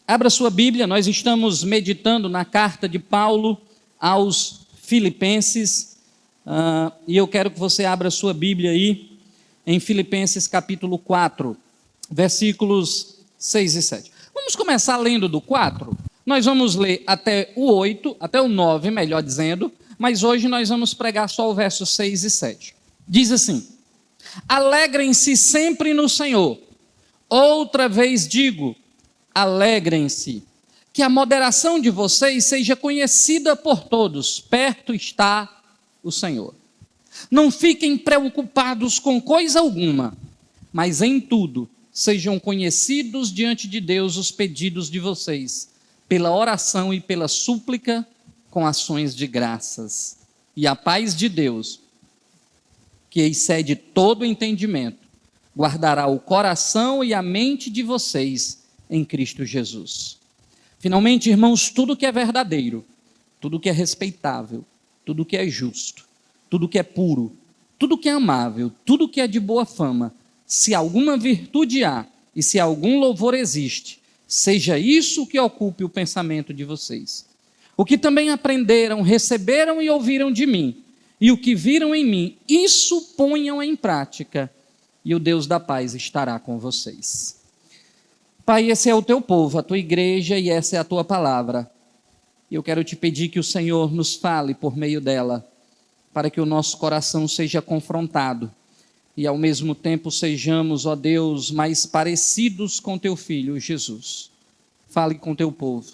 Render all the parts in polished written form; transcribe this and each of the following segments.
Abra sua Bíblia, nós estamos meditando na carta de Paulo aos Filipenses, e eu quero que você abra sua Bíblia aí, em Filipenses capítulo 4, versículos 6 e 7. Vamos começar lendo do 4, nós vamos ler até o 8, até o 9, melhor dizendo, mas hoje nós vamos pregar só o verso 6 e 7. Diz assim: alegrem-se sempre no Senhor, outra vez digo, alegrem-se, que a moderação de vocês seja conhecida por todos, perto está o Senhor. Não fiquem preocupados com coisa alguma, mas em tudo sejam conhecidos diante de Deus os pedidos de vocês, pela oração e pela súplica, com ações de graças. E a paz de Deus, que excede todo entendimento, guardará o coração e a mente de vocês em Cristo Jesus. Finalmente, irmãos, tudo que é verdadeiro, tudo que é respeitável, tudo que é justo, tudo que é puro, tudo que é amável, tudo que é de boa fama, se alguma virtude há e se algum louvor existe, seja isso que ocupe o pensamento de vocês. O que também aprenderam, receberam e ouviram de mim, e o que viram em mim, isso ponham em prática, e o Deus da paz estará com vocês. Pai, esse é o teu povo, a tua igreja, e essa é a tua palavra. E eu quero te pedir que o Senhor nos fale por meio dela, para que o nosso coração seja confrontado, e ao mesmo tempo sejamos, ó Deus, mais parecidos com teu Filho, Jesus. Fale com teu povo,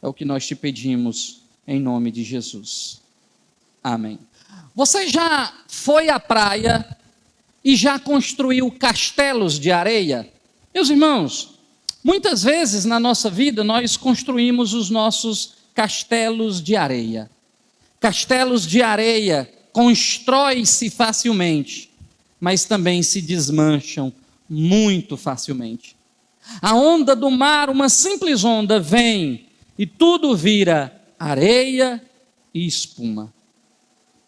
é o que nós te pedimos, em nome de Jesus. Amém. Você já foi à praia e já construiu castelos de areia? Meus irmãos, muitas vezes na nossa vida nós construímos os nossos castelos de areia. Castelos de areia constroem-se facilmente, mas também se desmancham muito facilmente. A onda do mar, uma simples onda, vem e tudo vira areia e espuma.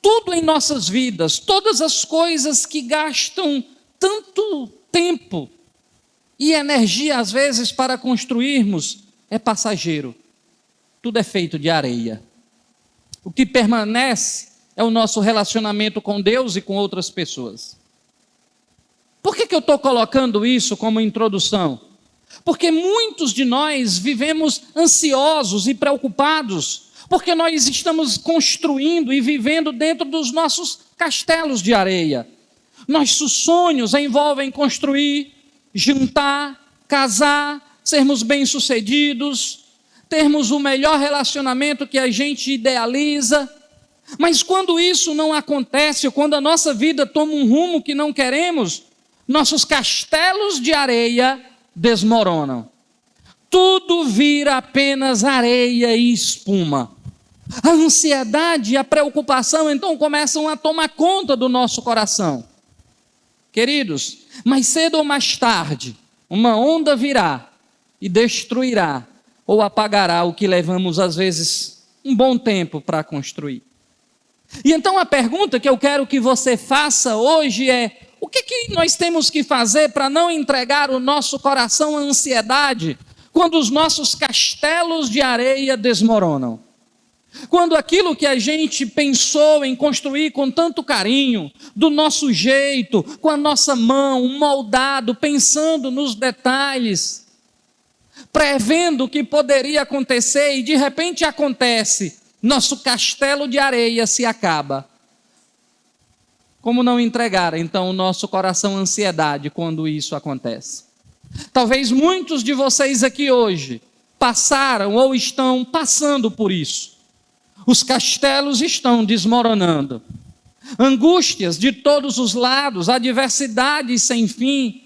Tudo em nossas vidas, todas as coisas que gastam tanto tempo e energia, às vezes, para construirmos, é passageiro. Tudo é feito de areia. O que permanece é o nosso relacionamento com Deus e com outras pessoas. Por que eu estou colocando isso como introdução? Porque muitos de nós vivemos ansiosos e preocupados, porque nós estamos construindo e vivendo dentro dos nossos castelos de areia. Nossos sonhos envolvem construir, juntar, casar, sermos bem-sucedidos, termos o melhor relacionamento que a gente idealiza. Mas quando isso não acontece, quando a nossa vida toma um rumo que não queremos, nossos castelos de areia desmoronam. Tudo vira apenas areia e espuma. A ansiedade e a preocupação então começam a tomar conta do nosso coração. Queridos, mais cedo ou mais tarde, uma onda virá e destruirá ou apagará o que levamos às vezes um bom tempo para construir. E então a pergunta que eu quero que você faça hoje é: o que nós temos que fazer para não entregar o nosso coração à ansiedade quando os nossos castelos de areia desmoronam? Quando aquilo que a gente pensou em construir com tanto carinho, do nosso jeito, com a nossa mão, moldado, pensando nos detalhes, prevendo o que poderia acontecer e de repente acontece, nosso castelo de areia se acaba. Como não entregar então o nosso coração à ansiedade quando isso acontece? Talvez muitos de vocês aqui hoje passaram ou estão passando por isso. Os castelos estão desmoronando. Angústias de todos os lados, adversidades sem fim,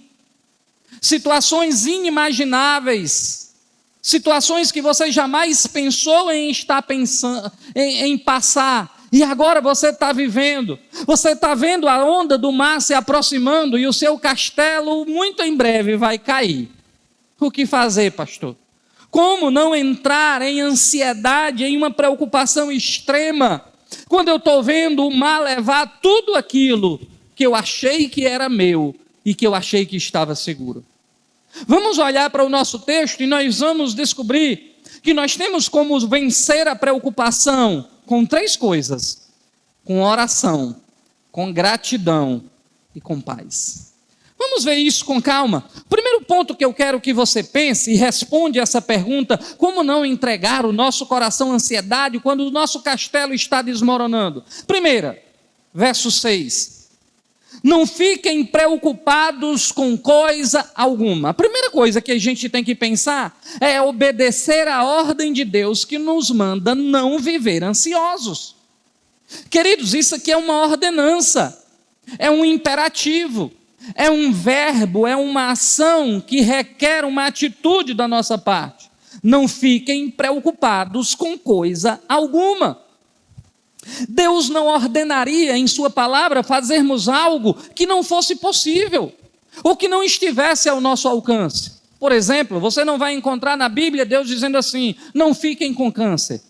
situações inimagináveis, situações que você jamais pensou em estar pensando, em passar, e agora você está vivendo. Você está vendo a onda do mar se aproximando e o seu castelo muito em breve vai cair. O que fazer, pastor? Como não entrar em ansiedade, em uma preocupação extrema, quando eu estou vendo o mar levar tudo aquilo que eu achei que era meu e que eu achei que estava seguro? Vamos olhar para o nosso texto e nós vamos descobrir que nós temos como vencer a preocupação com 3 coisas: com oração, com gratidão e com paz. Vamos ver isso com calma. O primeiro ponto que eu quero que você pense e responde essa pergunta: como não entregar o nosso coração à ansiedade quando o nosso castelo está desmoronando? Primeira, verso 6. Não fiquem preocupados com coisa alguma. A primeira coisa que a gente tem que pensar é obedecer à ordem de Deus que nos manda não viver ansiosos. Queridos, isso aqui é uma ordenança, é um imperativo, é um verbo, é uma ação que requer uma atitude da nossa parte. Não fiquem preocupados com coisa alguma. Deus não ordenaria em sua palavra fazermos algo que não fosse possível, ou que não estivesse ao nosso alcance. Por exemplo, você não vai encontrar na Bíblia Deus dizendo assim: não fiquem com câncer,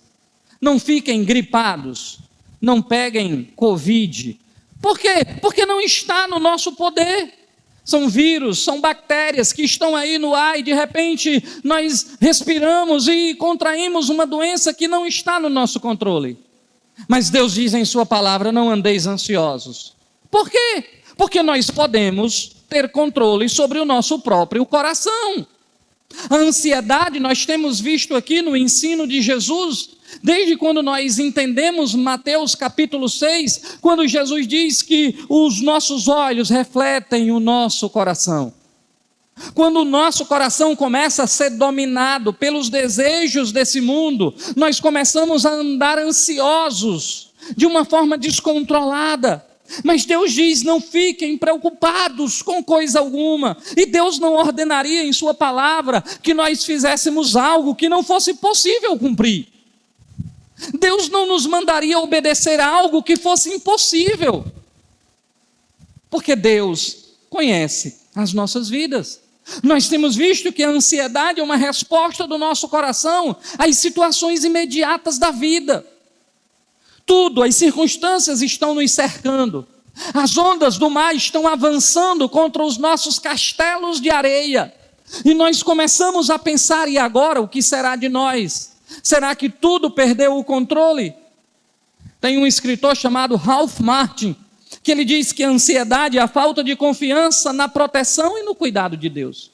não fiquem gripados, não peguem Covid. Por quê? Porque não está no nosso poder. São vírus, são bactérias que estão aí no ar e de repente nós respiramos e contraímos uma doença que não está no nosso controle. Mas Deus diz em sua palavra: não andeis ansiosos. Por quê? Porque nós podemos ter controle sobre o nosso próprio coração. A ansiedade nós temos visto aqui no ensino de Jesus, desde quando nós entendemos Mateus capítulo 6, quando Jesus diz que os nossos olhos refletem o nosso coração. Quando o nosso coração começa a ser dominado pelos desejos desse mundo, nós começamos a andar ansiosos, de uma forma descontrolada. Mas Deus diz: não fiquem preocupados com coisa alguma. E Deus não ordenaria em sua palavra que nós fizéssemos algo que não fosse possível cumprir. Deus não nos mandaria obedecer a algo que fosse impossível. Porque Deus conhece as nossas vidas. Nós temos visto que a ansiedade é uma resposta do nosso coração às situações imediatas da vida. Tudo, as circunstâncias estão nos cercando. As ondas do mar estão avançando contra os nossos castelos de areia. E nós começamos a pensar: e agora o que será de nós? Será que tudo perdeu o controle? Tem um escritor chamado Ralph Martin, que ele diz que a ansiedade é a falta de confiança na proteção e no cuidado de Deus.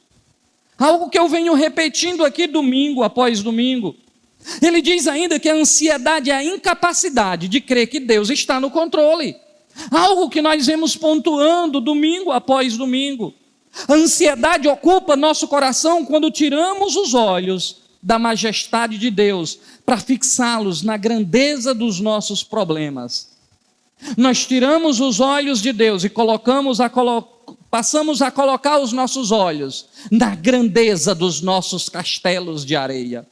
Algo que eu venho repetindo aqui domingo após domingo. Ele diz ainda que a ansiedade é a incapacidade de crer que Deus está no controle. Algo que nós vemos pontuando domingo após domingo. A ansiedade ocupa nosso coração quando tiramos os olhos da majestade de Deus para fixá-los na grandeza dos nossos problemas. Nós tiramos os olhos de Deus e passamos a colocar os nossos olhos na grandeza dos nossos castelos de areia.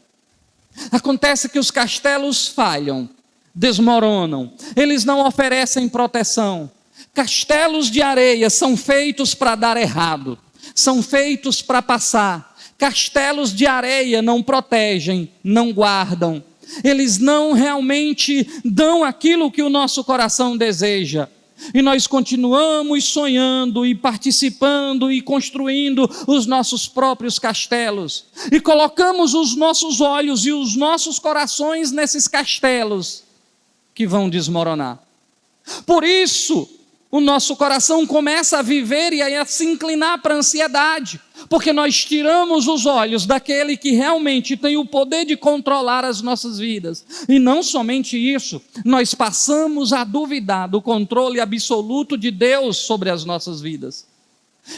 Acontece que os castelos falham, desmoronam, eles não oferecem proteção. Castelos de areia são feitos para dar errado, são feitos para passar. Castelos de areia não protegem, não guardam. Eles não realmente dão aquilo que o nosso coração deseja. E nós continuamos sonhando e participando e construindo os nossos próprios castelos. E colocamos os nossos olhos e os nossos corações nesses castelos que vão desmoronar. Por isso, o nosso coração começa a viver e a se inclinar para a ansiedade, porque nós tiramos os olhos daquele que realmente tem o poder de controlar as nossas vidas. E não somente isso, nós passamos a duvidar do controle absoluto de Deus sobre as nossas vidas.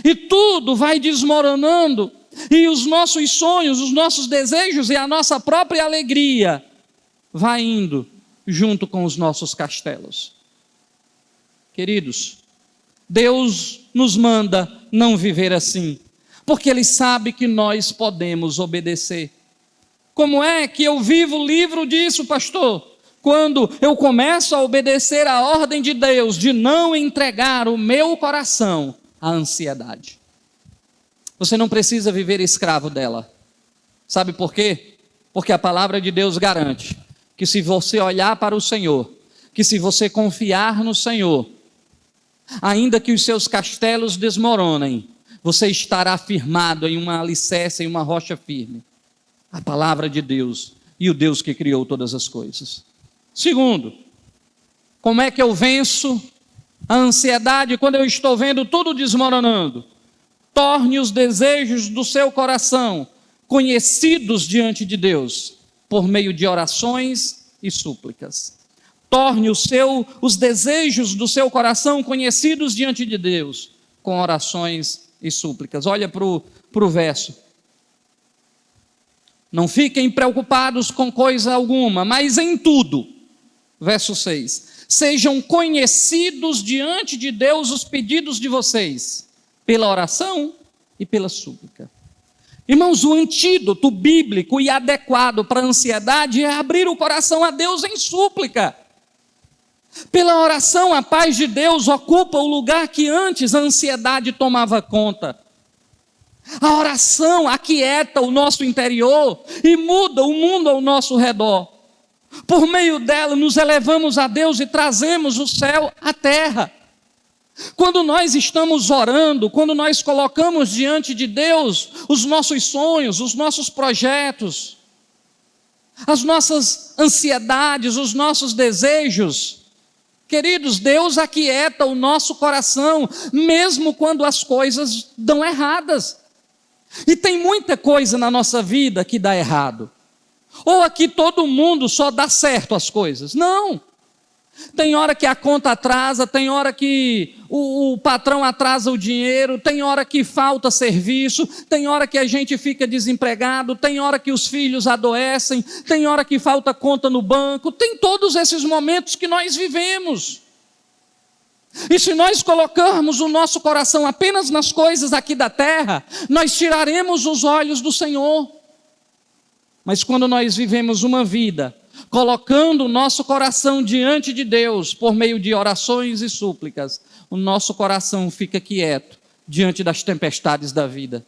E tudo vai desmoronando, e os nossos sonhos, os nossos desejos e a nossa própria alegria vai indo junto com os nossos castelos. Queridos, Deus nos manda não viver assim, porque Ele sabe que nós podemos obedecer. Como é que eu vivo livre disso, pastor? Quando eu começo a obedecer a ordem de Deus de não entregar o meu coração à ansiedade. Você não precisa viver escravo dela. Sabe por quê? Porque a palavra de Deus garante que se você olhar para o Senhor, que se você confiar no Senhor, ainda que os seus castelos desmoronem, você estará firmado em uma alicerce, em uma rocha firme. A palavra de Deus e o Deus que criou todas as coisas. Segundo, como é que eu venço a ansiedade quando eu estou vendo tudo desmoronando? Torne os desejos do seu coração conhecidos diante de Deus, por meio de orações e súplicas. Torne os desejos do seu coração conhecidos diante de Deus, com orações e súplicas. Olha para o verso. Não fiquem preocupados com coisa alguma, mas em tudo. Verso 6. Sejam conhecidos diante de Deus os pedidos de vocês, pela oração e pela súplica. Irmãos, o antídoto bíblico e adequado para a ansiedade é abrir o coração a Deus em súplica. Pela oração, a paz de Deus ocupa o lugar que antes a ansiedade tomava conta. A oração aquieta o nosso interior e muda o mundo ao nosso redor. Por meio dela, nos elevamos a Deus e trazemos o céu à terra. Quando nós estamos orando, quando nós colocamos diante de Deus os nossos sonhos, os nossos projetos, as nossas ansiedades, os nossos desejos, queridos, Deus aquieta o nosso coração, mesmo quando as coisas dão erradas. E tem muita coisa na nossa vida que dá errado. Ou aqui todo mundo só dá certo as coisas. Não. Tem hora que a conta atrasa, tem hora que o patrão atrasa o dinheiro, tem hora que falta serviço, tem hora que a gente fica desempregado, tem hora que os filhos adoecem, tem hora que falta conta no banco, tem todos esses momentos que nós vivemos. E se nós colocarmos o nosso coração apenas nas coisas aqui da terra, nós tiraremos os olhos do Senhor. Mas quando nós vivemos uma vida colocando o nosso coração diante de Deus por meio de orações e súplicas, o nosso coração fica quieto diante das tempestades da vida.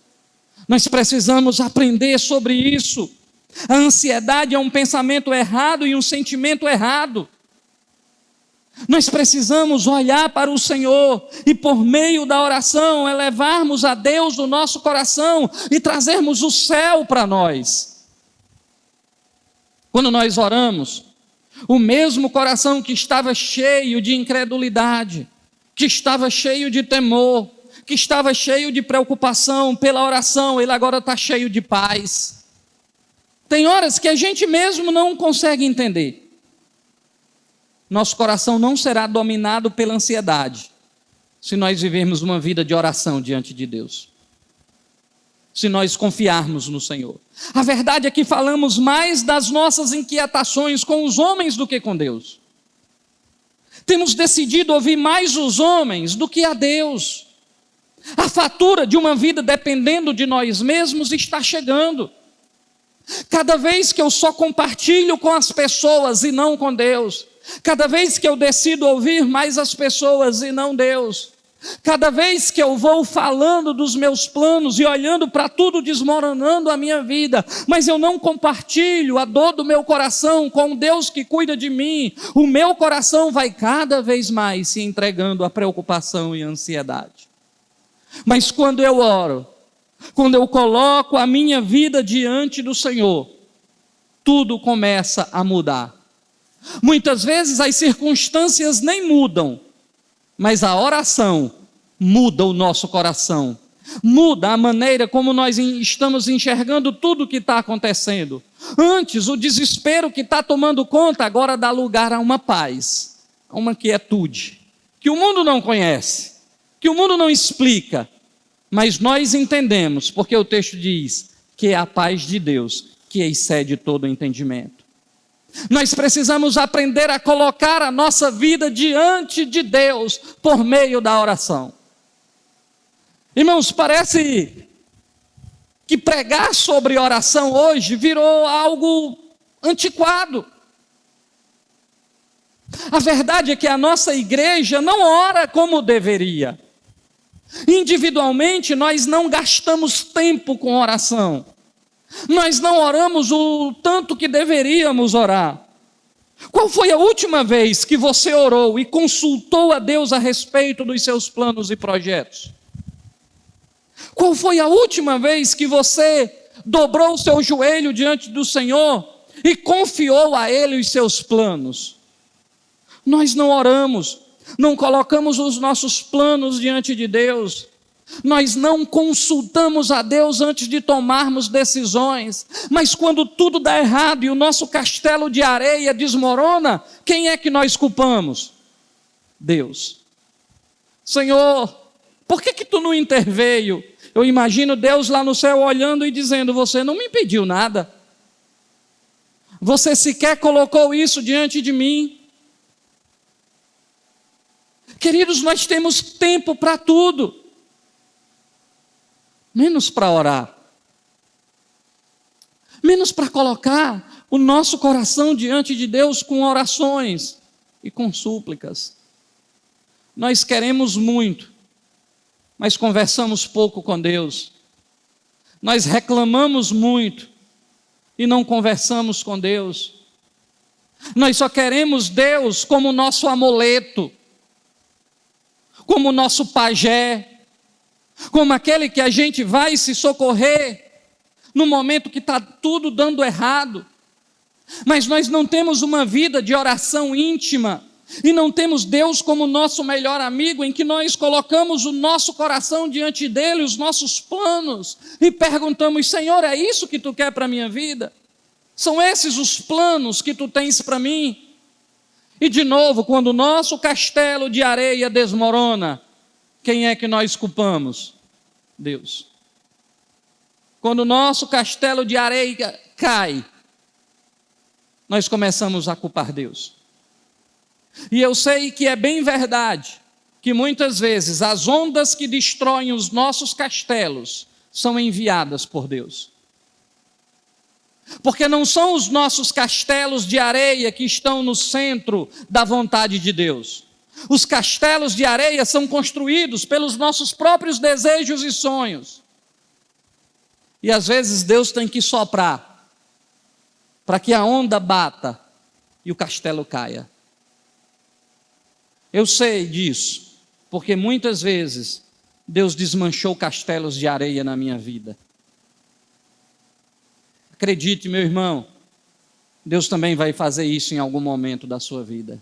Nós precisamos aprender sobre isso. A ansiedade é um pensamento errado e um sentimento errado. Nós precisamos olhar para o Senhor e por meio da oração elevarmos a Deus o nosso coração e trazermos o céu para nós. Quando nós oramos, o mesmo coração que estava cheio de incredulidade, que estava cheio de temor, que estava cheio de preocupação pela oração, ele agora está cheio de paz. Tem horas que a gente mesmo não consegue entender. Nosso coração não será dominado pela ansiedade, se nós vivermos uma vida de oração diante de Deus. Se nós confiarmos no Senhor. A verdade é que falamos mais das nossas inquietações com os homens do que com Deus. Temos decidido ouvir mais os homens do que a Deus. A fatura de uma vida dependendo de nós mesmos está chegando. Cada vez que eu só compartilho com as pessoas e não com Deus, cada vez que eu decido ouvir mais as pessoas e não Deus, cada vez que eu vou falando dos meus planos e olhando para tudo desmoronando a minha vida, mas eu não compartilho a dor do meu coração com o Deus que cuida de mim, o meu coração vai cada vez mais se entregando à preocupação e ansiedade. Mas quando eu oro, quando eu coloco a minha vida diante do Senhor, tudo começa a mudar. Muitas vezes as circunstâncias nem mudam, mas a oração muda o nosso coração, muda a maneira como nós estamos enxergando tudo o que está acontecendo. Antes, o desespero que está tomando conta agora dá lugar a uma paz, a uma quietude, que o mundo não conhece, que o mundo não explica, mas nós entendemos, porque o texto diz que é a paz de Deus que excede todo o entendimento. Nós precisamos aprender a colocar a nossa vida diante de Deus por meio da oração. Irmãos, parece que pregar sobre oração hoje virou algo antiquado. A verdade é que a nossa igreja não ora como deveria. Individualmente, nós não gastamos tempo com oração. Nós não oramos o tanto que deveríamos orar. Qual foi a última vez que você orou e consultou a Deus a respeito dos seus planos e projetos? Qual foi a última vez que você dobrou o seu joelho diante do Senhor e confiou a Ele os seus planos? Nós não oramos, não colocamos os nossos planos diante de Deus, nós não consultamos a Deus antes de tomarmos decisões, mas quando tudo dá errado e o nosso castelo de areia desmorona, quem é que nós culpamos? Deus. Senhor, por que tu não interveio? Eu imagino Deus lá no céu olhando e dizendo: você não me pediu nada, você sequer colocou isso diante de mim. Queridos, nós temos tempo para tudo, menos para orar, menos para colocar o nosso coração diante de Deus com orações e com súplicas. Nós queremos muito, mas conversamos pouco com Deus. Nós reclamamos muito e não conversamos com Deus. Nós só queremos Deus como nosso amuleto, como nosso pajé, como aquele que a gente vai se socorrer no momento que está tudo dando errado. Mas nós não temos uma vida de oração íntima, e não temos Deus como nosso melhor amigo, em que nós colocamos o nosso coração diante dele, os nossos planos, e perguntamos: Senhor, é isso que tu quer para a minha vida? São esses os planos que tu tens para mim? E de novo, quando o nosso castelo de areia desmorona, quem é que nós culpamos? Deus. Quando o nosso castelo de areia cai, nós começamos a culpar Deus. E eu sei que é bem verdade que muitas vezes as ondas que destroem os nossos castelos são enviadas por Deus. Porque não são os nossos castelos de areia que estão no centro da vontade de Deus. Os castelos de areia são construídos pelos nossos próprios desejos e sonhos. E às vezes Deus tem que soprar para que a onda bata e o castelo caia. Eu sei disso, porque muitas vezes Deus desmanchou castelos de areia na minha vida. Acredite, meu irmão, Deus também vai fazer isso em algum momento da sua vida.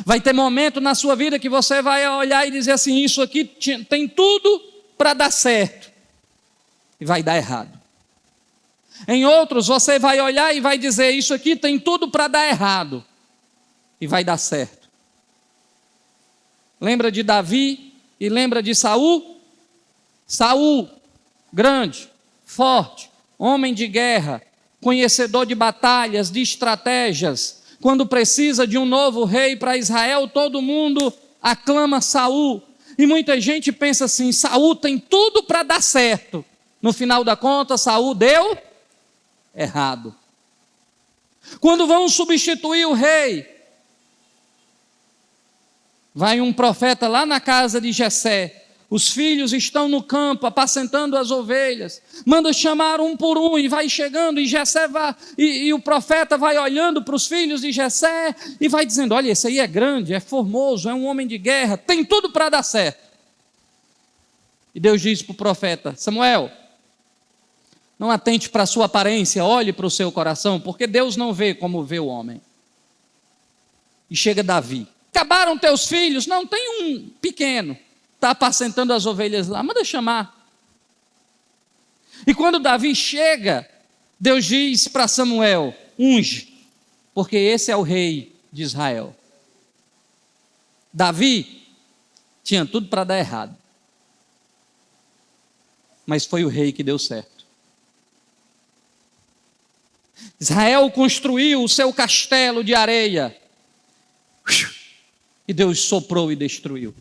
Vai ter momento na sua vida que você vai olhar e dizer assim: isso aqui tem tudo para dar certo, e vai dar errado. Em outros você vai olhar e vai dizer: isso aqui tem tudo para dar errado, e vai dar certo. Lembra de Davi e lembra de Saul? Saul, grande, forte, homem de guerra, conhecedor de batalhas, de estratégias. Quando precisa de um novo rei para Israel, todo mundo aclama Saul. E muita gente pensa assim: Saul tem tudo para dar certo. No final da conta, Saul deu errado. Quando vão substituir o rei, vai um profeta lá na casa de Jessé. Os filhos estão no campo, apacentando as ovelhas. Manda chamar um por um e vai chegando. E Jessé vai, e o profeta vai olhando para os filhos de Jessé e vai dizendo: olha, esse aí é grande, é formoso, é um homem de guerra, tem tudo para dar certo. E Deus diz para o profeta: Samuel, não atente para a sua aparência, olhe para o seu coração, porque Deus não vê como vê o homem. E chega Davi: acabaram teus filhos? Não, tem um pequeno, está apacentando as ovelhas lá, manda chamar. E quando Davi chega, Deus diz para Samuel: unge, porque esse é o rei de Israel. Davi tinha tudo para dar errado, mas foi o rei que deu certo. Israel construiu o seu castelo de areia, e Deus soprou e destruiu.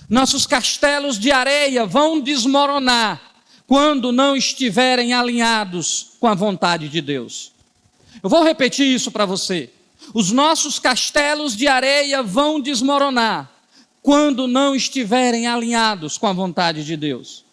Nossos castelos de areia vão desmoronar quando não estiverem alinhados com a vontade de Deus. Eu vou repetir isso para você. Os nossos castelos de areia vão desmoronar quando não estiverem alinhados com a vontade de Deus.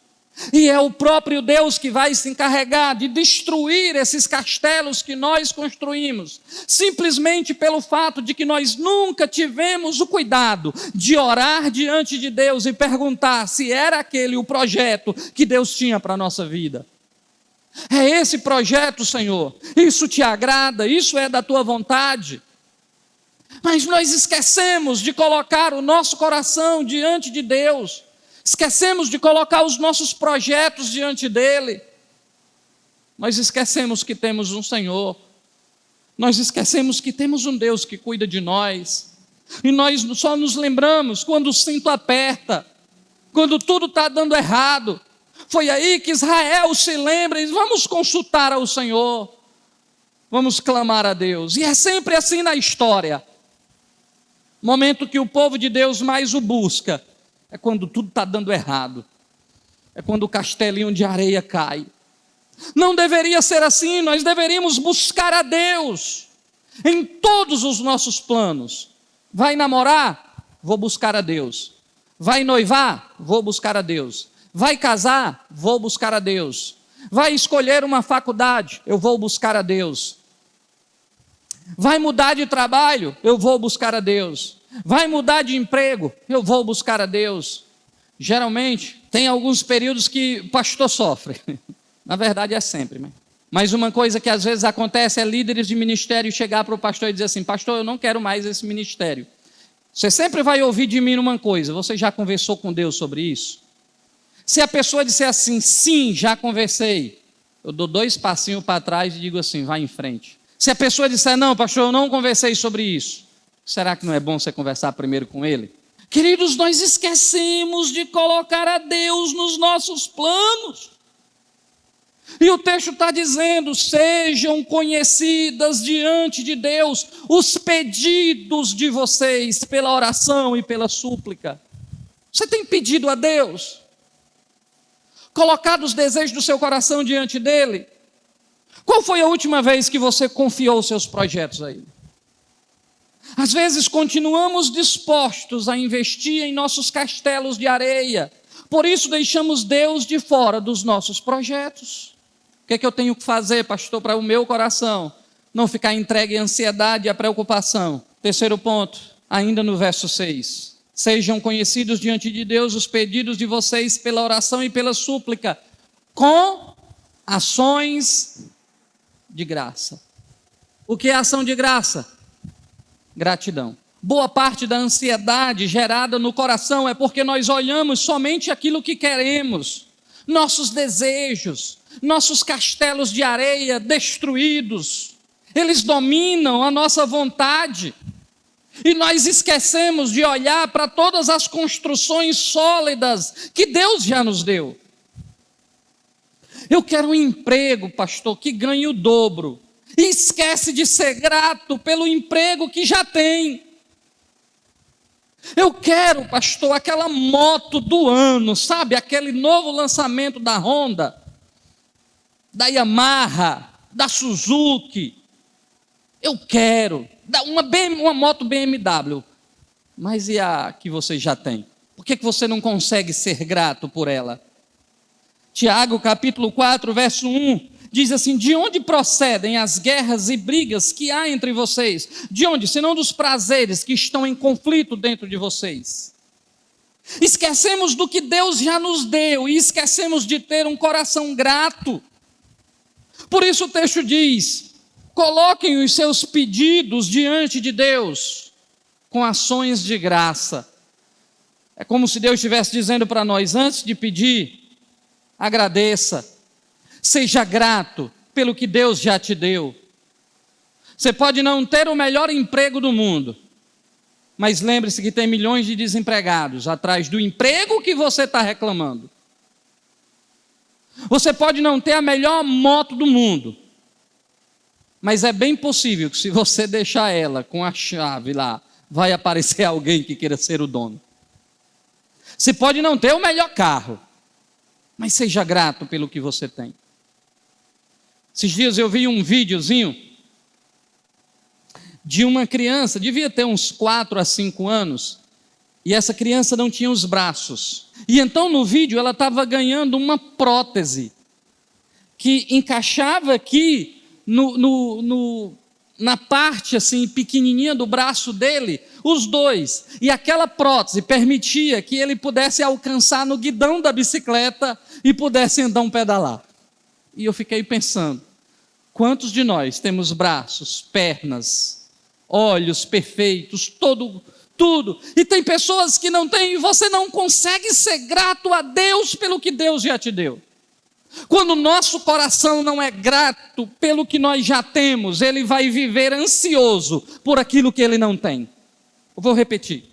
E é o próprio Deus que vai se encarregar de destruir esses castelos que nós construímos, simplesmente pelo fato de que nós nunca tivemos o cuidado de orar diante de Deus e perguntar se era aquele o projeto que Deus tinha para a nossa vida. É esse projeto, Senhor, isso te agrada, isso é da tua vontade. Mas nós esquecemos de colocar o nosso coração diante de Deus. Esquecemos de colocar os nossos projetos diante dEle. Nós esquecemos que temos um Senhor. Nós esquecemos que temos um Deus que cuida de nós. E nós só nos lembramos quando o cinto aperta, quando tudo está dando errado. Foi aí que Israel se lembra e diz: vamos consultar ao Senhor. Vamos clamar a Deus. E é sempre assim na história. Momento que o povo de Deus mais o busca é quando tudo está dando errado. É quando o castelinho de areia cai. Não deveria ser assim. Nós deveríamos buscar a Deus em todos os nossos planos. Vai namorar? Vou buscar a Deus. Vai noivar? Vou buscar a Deus. Vai casar? Vou buscar a Deus. Vai escolher uma faculdade? Eu vou buscar a Deus. Vai mudar de trabalho? Eu vou buscar a Deus. Vai mudar de emprego? Eu vou buscar a Deus. Geralmente, tem alguns períodos que o pastor sofre. Na verdade, é sempre. Mas uma coisa que às vezes acontece é líderes de ministério chegar para o pastor e dizer assim: pastor, eu não quero mais esse ministério. Você sempre vai ouvir de mim uma coisa: você já conversou com Deus sobre isso? Se a pessoa disser assim: sim, já conversei, eu dou 2 passinhos para trás e digo assim: vai em frente. Se a pessoa disser: não, pastor, eu não conversei sobre isso, será que não é bom você conversar primeiro com ele? Queridos, nós esquecemos de colocar a Deus nos nossos planos. E o texto está dizendo: sejam conhecidas diante de Deus os pedidos de vocês pela oração e pela súplica. Você tem pedido a Deus? Colocado os desejos do seu coração diante dele? Qual foi a última vez que você confiou seus projetos a ele? Às vezes continuamos dispostos a investir em nossos castelos de areia, por isso deixamos Deus de fora dos nossos projetos. O que é que eu tenho que fazer, pastor, para o meu coração não ficar entregue à ansiedade e à preocupação? Terceiro ponto, ainda no verso 6. Sejam conhecidos diante de Deus os pedidos de vocês pela oração e pela súplica, com ações de graça. O que é ação de graça? Gratidão. Boa parte da ansiedade gerada no coração é porque nós olhamos somente aquilo que queremos, nossos desejos, nossos castelos de areia destruídos, eles dominam a nossa vontade, e nós esquecemos de olhar para todas as construções sólidas que Deus já nos deu. Eu quero um emprego, pastor, que ganhe o dobro, e esquece de ser grato pelo emprego que já tem. Eu quero, pastor, aquela moto do ano, sabe? Aquele novo lançamento da Honda, da Yamaha, da Suzuki. Eu quero uma moto BMW. Mas e a que você já tem? Por que você não consegue ser grato por ela? Tiago, capítulo 4, verso 1, diz assim: de onde procedem as guerras e brigas que há entre vocês? De onde? Senão dos prazeres que estão em conflito dentro de vocês. Esquecemos do que Deus já nos deu e esquecemos de ter um coração grato. Por isso o texto diz: coloquem os seus pedidos diante de Deus com ações de graça. É como se Deus estivesse dizendo para nós: antes de pedir, agradeça. Seja grato pelo que Deus já te deu. Você pode não ter o melhor emprego do mundo, mas lembre-se que tem milhões de desempregados atrás do emprego que você está reclamando. Você pode não ter a melhor moto do mundo, mas é bem possível que se você deixar ela com a chave lá, vai aparecer alguém que queira ser o dono. Você pode não ter o melhor carro, mas seja grato pelo que você tem. Esses dias eu vi um videozinho de uma criança, devia ter uns 4 a 5 anos, E essa criança não tinha os braços. E então no vídeo ela estava ganhando uma prótese que encaixava aqui na parte assim pequenininha do braço dele, os dois. E aquela prótese permitia que ele pudesse alcançar no guidão da bicicleta e pudesse então pedalar. E eu fiquei pensando, quantos de nós temos braços, pernas, olhos perfeitos, tudo, e tem pessoas que não têm, e você não consegue ser grato a Deus pelo que Deus já te deu. Quando o nosso coração não é grato pelo que nós já temos, ele vai viver ansioso por aquilo que ele não tem. Eu vou repetir.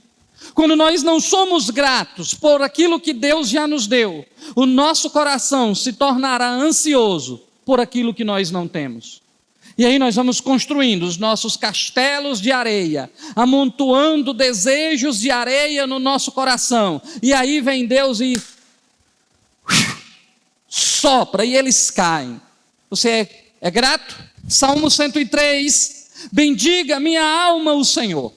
Quando nós não somos gratos por aquilo que Deus já nos deu, o nosso coração se tornará ansioso por aquilo que nós não temos. E aí nós vamos construindo os nossos castelos de areia, amontoando desejos de areia no nosso coração. E aí vem Deus e sopra e eles caem. Você é grato? Salmo 103, bendiga minha alma o Senhor,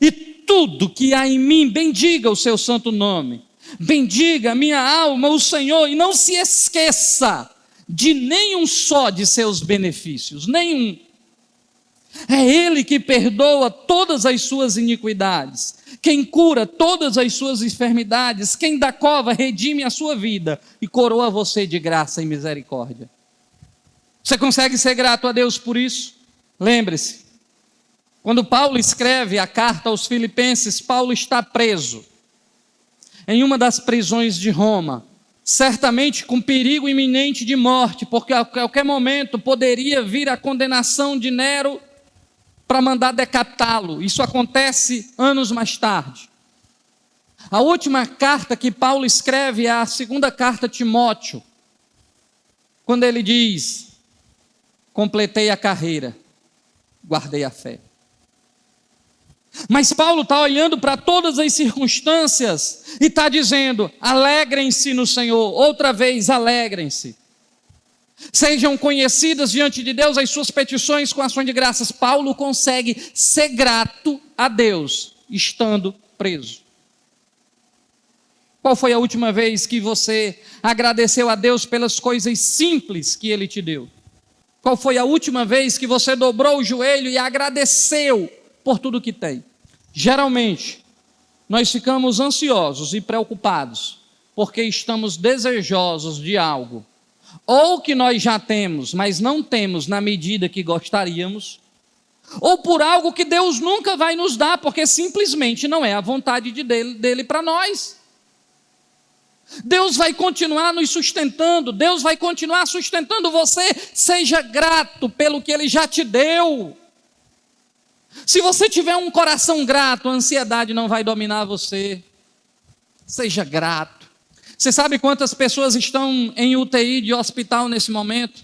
e tudo que há em mim, bendiga o seu santo nome. Bendiga minha alma o Senhor, e não se esqueça de nenhum só de seus benefícios, nenhum. É Ele que perdoa todas as suas iniquidades, quem cura todas as suas enfermidades, quem da cova redime a sua vida e coroa você de graça e misericórdia. Você consegue ser grato a Deus por isso? Lembre-se, quando Paulo escreve a carta aos Filipenses, Paulo está preso em uma das prisões de Roma, certamente com perigo iminente de morte, porque a qualquer momento poderia vir a condenação de Nero para mandar decapitá-lo. Isso acontece anos mais tarde. A última carta que Paulo escreve é a segunda carta a Timóteo, quando ele diz: completei a carreira, guardei a fé. Mas Paulo está olhando para todas as circunstâncias e está dizendo: alegrem-se no Senhor. Outra vez, alegrem-se. Sejam conhecidas diante de Deus as suas petições com ações de graças. Paulo consegue ser grato a Deus estando preso. Qual foi a última vez que você agradeceu a Deus pelas coisas simples que Ele te deu? Qual foi a última vez que você dobrou o joelho e agradeceu por tudo que tem? Geralmente, nós ficamos ansiosos e preocupados porque estamos desejosos de algo, ou que nós já temos, mas não temos na medida que gostaríamos, ou por algo que Deus nunca vai nos dar, porque simplesmente não é a vontade dele para nós. Deus vai continuar nos sustentando, Deus vai continuar sustentando você. Seja grato pelo que Ele já te deu. Se você tiver um coração grato, a ansiedade não vai dominar você. Seja grato. Você sabe quantas pessoas estão em UTI de hospital nesse momento?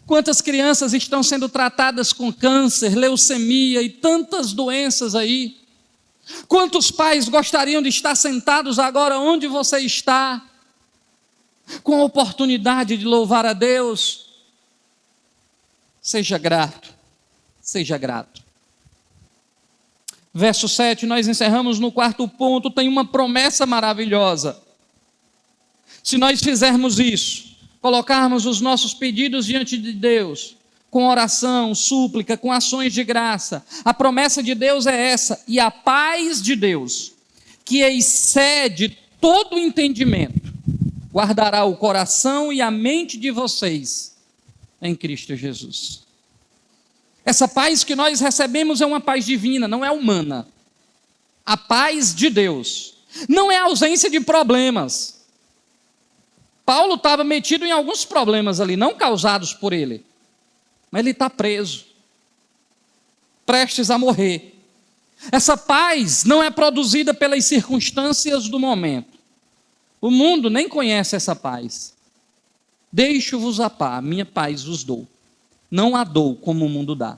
Quantas crianças estão sendo tratadas com câncer, leucemia e tantas doenças aí? Quantos pais gostariam de estar sentados agora onde você está, com a oportunidade de louvar a Deus? Seja grato, seja grato. Verso 7, nós encerramos no quarto ponto, tem uma promessa maravilhosa. Se nós fizermos isso, colocarmos os nossos pedidos diante de Deus, com oração, súplica, com ações de graça, a promessa de Deus é essa: e a paz de Deus, que excede todo entendimento, guardará o coração e a mente de vocês em Cristo Jesus. Essa paz que nós recebemos é uma paz divina, não é humana. A paz de Deus não é a ausência de problemas. Paulo estava metido em alguns problemas ali, não causados por ele, mas ele está preso, prestes a morrer. Essa paz não é produzida pelas circunstâncias do momento. O mundo nem conhece essa paz. Deixo-vos a paz, minha paz vos dou. Não a dou como o mundo dá.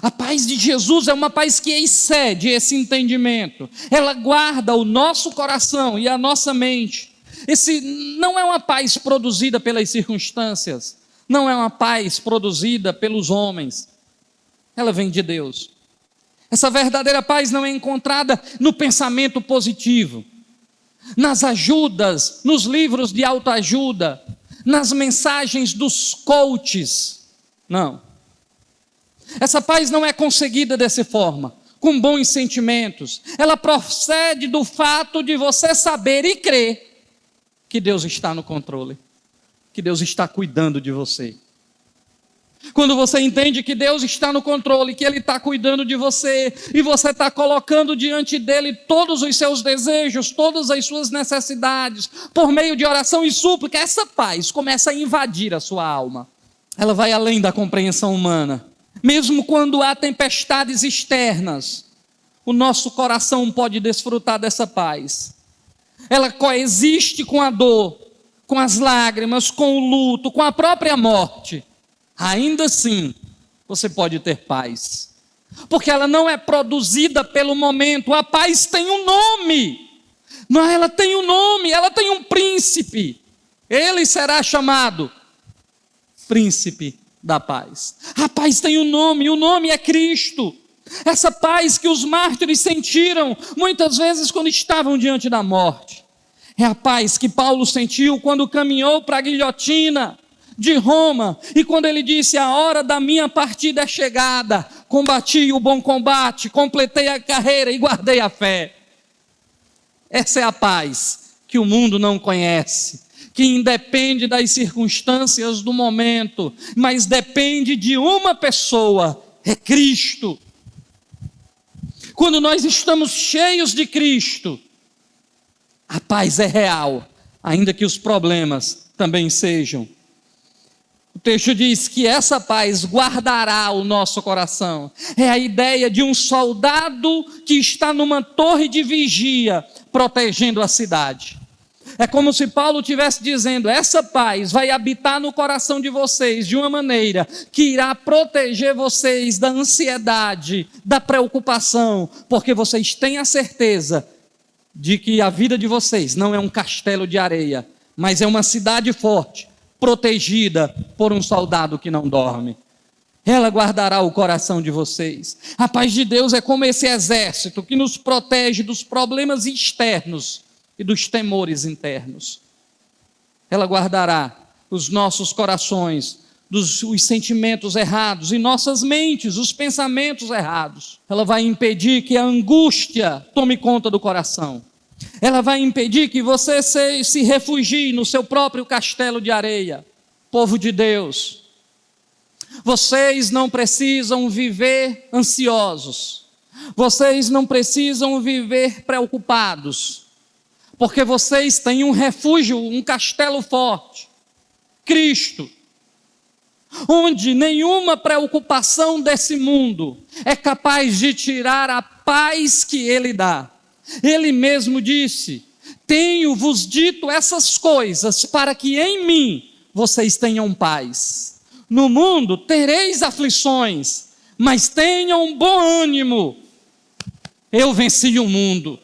A paz de Jesus é uma paz que excede esse entendimento. Ela guarda o nosso coração e a nossa mente. Esse não é uma paz produzida pelas circunstâncias. Não é uma paz produzida pelos homens. Ela vem de Deus. Essa verdadeira paz não é encontrada no pensamento positivo, nas ajudas, nos livros de autoajuda, nas mensagens dos coaches. Não. Essa paz não é conseguida dessa forma, com bons sentimentos. Ela procede do fato de você saber e crer que Deus está no controle, que Deus está cuidando de você. Quando você entende que Deus está no controle, que Ele está cuidando de você, e você está colocando diante dEle todos os seus desejos, todas as suas necessidades, por meio de oração e súplica, essa paz começa a invadir a sua alma. Ela vai além da compreensão humana. Mesmo quando há tempestades externas, o nosso coração pode desfrutar dessa paz. Ela coexiste com a dor, com as lágrimas, com o luto, com a própria morte. Ainda assim, você pode ter paz, porque ela não é produzida pelo momento. A paz tem um nome, não, ela tem um nome, ela tem um príncipe. Ele será chamado Príncipe da Paz. A paz tem um nome, e o nome é Cristo. Essa paz que os mártires sentiram muitas vezes quando estavam diante da morte, é a paz que Paulo sentiu quando caminhou para a guilhotina de Roma, e quando ele disse: a hora da minha partida é chegada, combati o bom combate, completei a carreira e guardei a fé. Essa é a paz que o mundo não conhece, que independe das circunstâncias do momento, mas depende de uma pessoa, é Cristo. Quando nós estamos cheios de Cristo, a paz é real, ainda que os problemas também sejam. O texto diz que essa paz guardará o nosso coração. É a ideia de um soldado que está numa torre de vigia, protegendo a cidade. É como se Paulo estivesse dizendo: essa paz vai habitar no coração de vocês de uma maneira que irá proteger vocês da ansiedade, da preocupação, porque vocês têm a certeza de que a vida de vocês não é um castelo de areia, mas é uma cidade forte, protegida por um soldado que não dorme. Ela guardará o coração de vocês. A paz de Deus é como esse exército que nos protege dos problemas externos e dos temores internos. Ela guardará os nossos corações os sentimentos errados e nossas mentes, os pensamentos errados. Ela vai impedir que a angústia tome conta do coração. Ela vai impedir que você se refugie no seu próprio castelo de areia. Povo de Deus, vocês não precisam viver ansiosos, vocês não precisam viver preocupados, porque vocês têm um refúgio, um castelo forte, Cristo, onde nenhuma preocupação desse mundo é capaz de tirar a paz que Ele dá. Ele mesmo disse: tenho-vos dito essas coisas para que em mim vocês tenham paz. No mundo tereis aflições, mas tenham bom ânimo. Eu venci o mundo.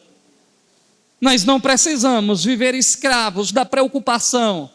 Nós não precisamos viver escravos da preocupação,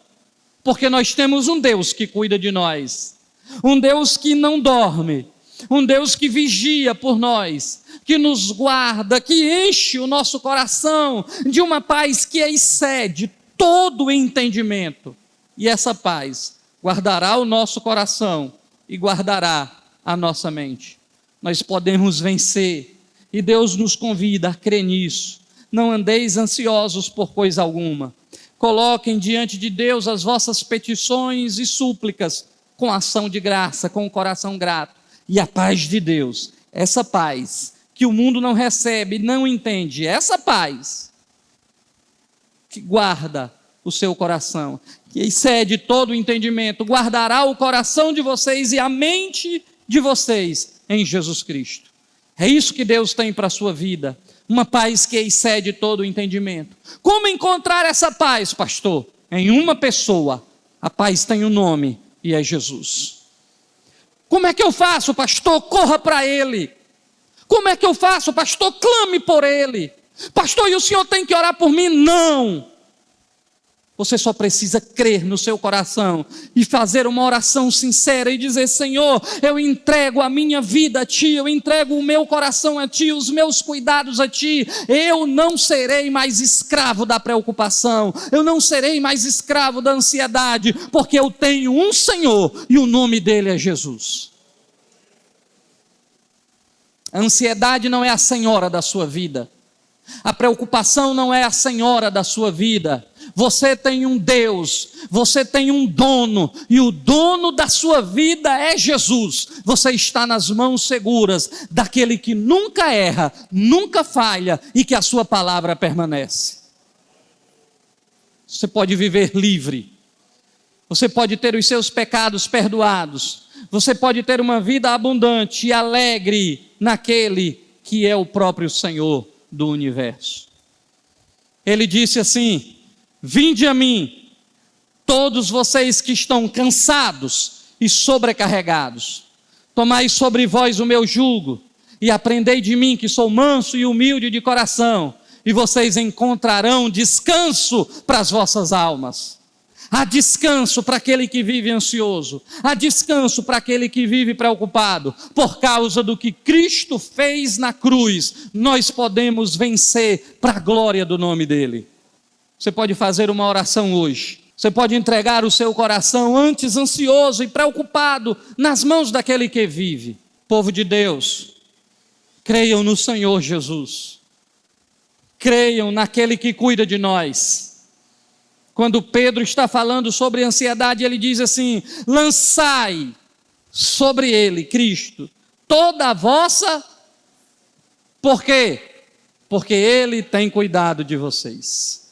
porque nós temos um Deus que cuida de nós, um Deus que não dorme, um Deus que vigia por nós, que nos guarda, que enche o nosso coração de uma paz que excede todo o entendimento. E essa paz guardará o nosso coração e guardará a nossa mente. Nós podemos vencer, e Deus nos convida a crer nisso. Não andeis ansiosos por coisa alguma. Coloquem diante de Deus as vossas petições e súplicas com ação de graça, com o coração grato. E a paz de Deus, essa paz que o mundo não recebe, não entende, essa paz que guarda o seu coração, que excede todo o entendimento, guardará o coração de vocês e a mente de vocês em Jesus Cristo. É isso que Deus tem para a sua vida, uma paz que excede todo o entendimento. Como encontrar essa paz, pastor? Em uma pessoa. A paz tem um nome e é Jesus. Como é que eu faço, pastor? Corra para Ele. Como é que eu faço, pastor? Clame por Ele. Pastor, e o senhor tem que orar por mim? Não. Você só precisa crer no seu coração e fazer uma oração sincera e dizer: Senhor, eu entrego a minha vida a Ti, eu entrego o meu coração a Ti, os meus cuidados a Ti. Eu não serei mais escravo da preocupação, eu não serei mais escravo da ansiedade, porque eu tenho um Senhor e o nome dEle é Jesus. A ansiedade não é a senhora da sua vida. A preocupação não é a senhora da sua vida. Você tem um Deus, você tem um dono, e o dono da sua vida é Jesus. Você está nas mãos seguras daquele que nunca erra, nunca falha e que a sua palavra permanece. Você pode viver livre, você pode ter os seus pecados perdoados, você pode ter uma vida abundante e alegre naquele que é o próprio Senhor do universo. Ele disse assim: vinde a mim, todos vocês que estão cansados e sobrecarregados, tomai sobre vós o meu jugo, e aprendei de mim, que sou manso e humilde de coração, e vocês encontrarão descanso para as vossas almas. Há descanso para aquele que vive ansioso, há descanso para aquele que vive preocupado. Por causa do que Cristo fez na cruz, nós podemos vencer para a glória do nome dEle. Você pode fazer uma oração hoje, você pode entregar o seu coração antes ansioso e preocupado nas mãos daquele que vive. Povo de Deus, creiam no Senhor Jesus, creiam naquele que cuida de nós. Quando Pedro está falando sobre ansiedade, ele diz assim: lançai sobre ele, Cristo, toda a vossa... Por quê? Porque Ele tem cuidado de vocês.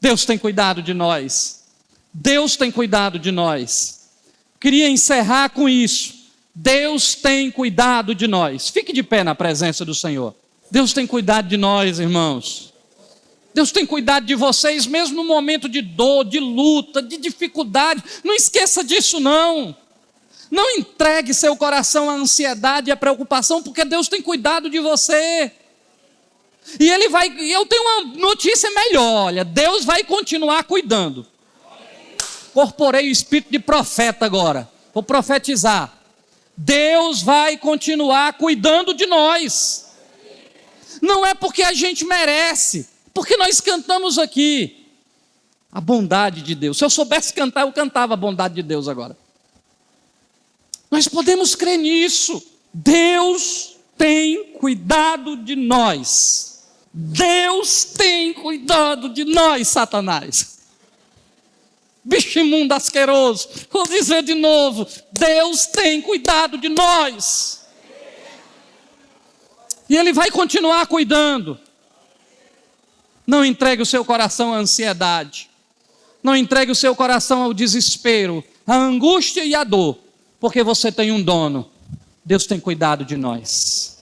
Deus tem cuidado de nós. Deus tem cuidado de nós. Queria encerrar com isso. Deus tem cuidado de nós. Fique de pé na presença do Senhor. Deus tem cuidado de nós, irmãos. Deus tem cuidado de vocês, mesmo no momento de dor, de luta, de dificuldade. Não esqueça disso, não. Não entregue seu coração à ansiedade e à preocupação, porque Deus tem cuidado de você. E Ele vai... Eu tenho uma notícia melhor, olha. Deus vai continuar cuidando. Incorporei o espírito de profeta agora. Vou profetizar. Deus vai continuar cuidando de nós. Não é porque a gente merece, porque nós cantamos aqui a bondade de Deus. Se eu soubesse cantar, eu cantava a bondade de Deus agora. Nós podemos crer nisso. Deus tem cuidado de nós. Deus tem cuidado de nós, Satanás. Bicho imundo, asqueroso. Vou dizer de novo: Deus tem cuidado de nós. E Ele vai continuar cuidando. Não entregue o seu coração à ansiedade. Não entregue o seu coração ao desespero, à angústia e à dor. Porque você tem um dono. Deus tem cuidado de nós.